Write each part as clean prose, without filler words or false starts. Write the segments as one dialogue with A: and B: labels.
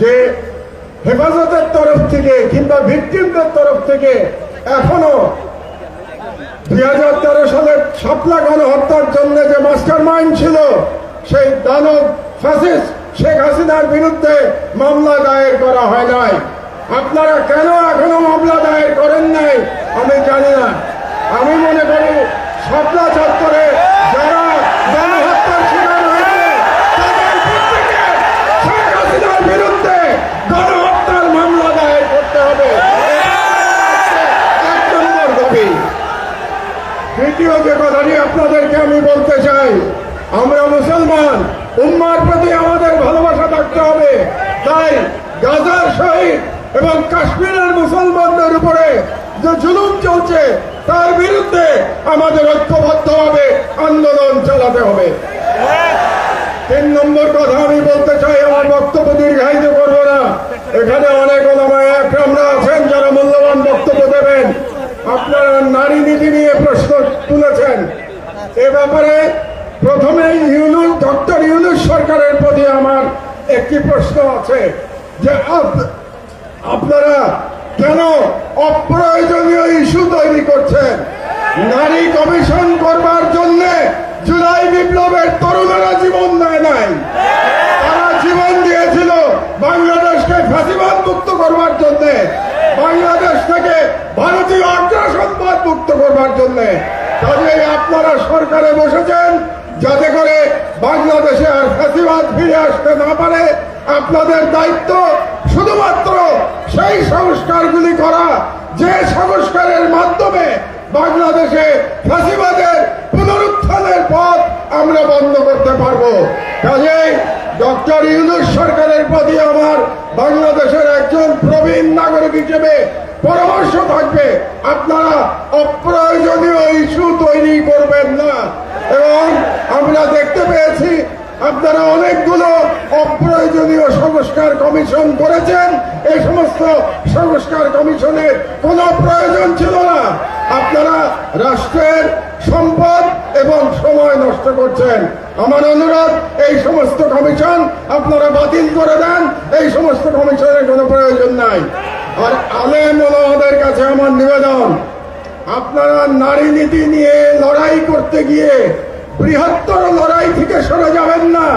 A: যে হেফাজতের তরফ থেকে কিংবা ভিকটিমদের তরফ থেকে এখনো 2013 সালের শাপলা গণহত্যার জন্য যে মাস্টার মাইন্ড ছিল সেই দানব ফ্যাসিস্ট শেখ হাসিনার বিরুদ্ধে মামলা দায়ের করা হয় নাই। আপনারা কেন এখনো মামলা দায়ের করেন নাই আমি জানি না। আমি মনে করি শাপলা চত্বরে যারা গণহত্যার শিকার হয়েছে তাদের প্রত্যেকে শেখ হাসিনার বিরুদ্ধে গণহত্যার মামলা দায়ের করতে হবে, এক নম্বর দাবি। দ্বিতীয় যে কথাটি আপনাদেরকে আমি বলতে চাই, আমরা মুসলমান, উম্মার প্রতি আমাদের ভালোবাসা থাকতে হবে। তাই গাজার শহীদ এবং কাশ্মীরের মুসলমানদের উপরে যে জুলুম চলছে তার বিরুদ্ধে আমাদের ঐক্যবদ্ধভাবে আন্দোলন চালাতে হবে। 3 নম্বর কথা আমি বলতে চাই, আমার বক্তব্য দীর্ঘায়িত করবো না। এখানে অনেক ওলামায়ে একরামরা আছেন যারা মূল্যবান বক্তব্য দেবেন। আপনারা নারী নীতি নিয়ে প্রশ্ন তুলেছেন। এ ব্যাপারে প্রথমে ডক্টর ইউনূস সরকারের প্রতি আমার একটি প্রশ্ন আছে যে আপনারা কেন অপ্রয়োজনীয় ইস্যু তৈরি করছেন? নারী কমিশন করবার জন্য জুলাই বিপ্লবের তরুণেরা জীবন দেয় নাই, তারা জীবন দিয়েছিল বাংলাদেশকে ফ্যাসিবাদ মুক্ত করবার জন্য, বাংলাদেশ থেকে ভারতীয় আগ্রাসনবাদ মুক্ত করবার জন্য। কাজেই আপনারা সরকারে বসেছেন যাতে করে বাংলাদেশে আর ফ্যাসিবাদ ফিরে আসতে না পারে। আপনাদের দায়িত্ব শুধুমাত্র সেই সংস্কারগুলি করা যে সংস্কারের মাধ্যমে বাংলাদেশে ফ্যাসিবাদের পুনরুত্থানের পথ আমরা বন্ধ করতে পারবো। কাজেই ডক্টর ইউনূস সরকারের প্রতি আমার বাংলাদেশের একজন প্রবীণ নাগরিক হিসেবে পরামর্শ থাকবে, আপনারা অপ্রয়োজনীয় ইস্যু তৈরি করবেন না। এবং আমরা দেখতে পেয়েছি আপনারা অনেকগুলো অপ্রয়োজনীয় সংস্কার কমিশন করেছেন। এই সমস্ত সংস্কার কমিশনের কোনো প্রয়োজন ছিল না। আপনারা রাষ্ট্রের সম্পদ এবং সময় নষ্ট করছেন। আমার অনুরোধ, এই সমস্ত কমিশন আপনারা বাতিল করে দেন। এই সমস্ত কমিশনের কোনো প্রয়োজন নাই। আর আলেম ওলামাদের কাছে আমার নিবেদন, আপনারা নারী নীতি নিয়ে লড়াই করতে গিয়ে বৃহত্তর লড়াই থেকে সরে যাবেন না।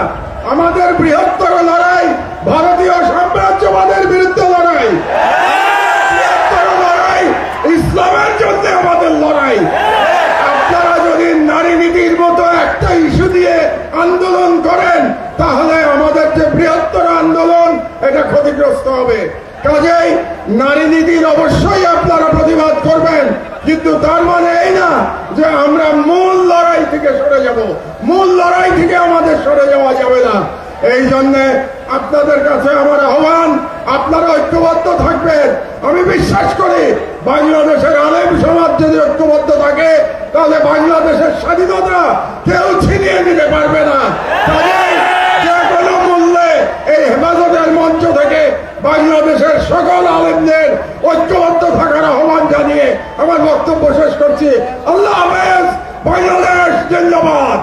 A: আমাদের বৃহত্তর লড়াই ভারতীয় সাম্রাজ্যবাদের বিরুদ্ধে লড়াই, বৃহত্তর লড়াই ইসলামের জন্য আমাদের লড়াই। আপনারা যদি নারী নীতির মতো একটা ইস্যু দিয়ে আন্দোলন করেন তাহলে আমাদের যে বৃহত্তর আন্দোলন এটা ক্ষতিগ্রস্ত হবে। কাজেই নারী নীতির অবশ্যই আপনারা প্রতিবাদ করবেন, কিন্তু তার মানে এই না যে আমরা মূল লড়াই থেকে সরে যাব। মূল লড়াই থেকে আমাদের সরে যাওয়া যাবে না। এই জন্য আপনাদের কাছে আমার আহ্বান, আপনারা ঐক্যবদ্ধ থাকবেন। আমি বিশ্বাস করি বাংলাদেশের আলেম সমাজ যদি ঐক্যবদ্ধ থাকে তাহলে বাংলাদেশের স্বাধীনতা কেউ ছিনিয়ে নিতে পারবে না। যে কোনো মূল্যে এই হেফাজতের মঞ্চ থেকে বাংলাদেশের সকল আলেমদের ঐক্যবদ্ধ থাকার আহ্বান জানিয়ে আমার বক্তব্য শেষ করছি। আল্লাহ হাফেজ। বাংলাদেশ জিন্দাবাদ।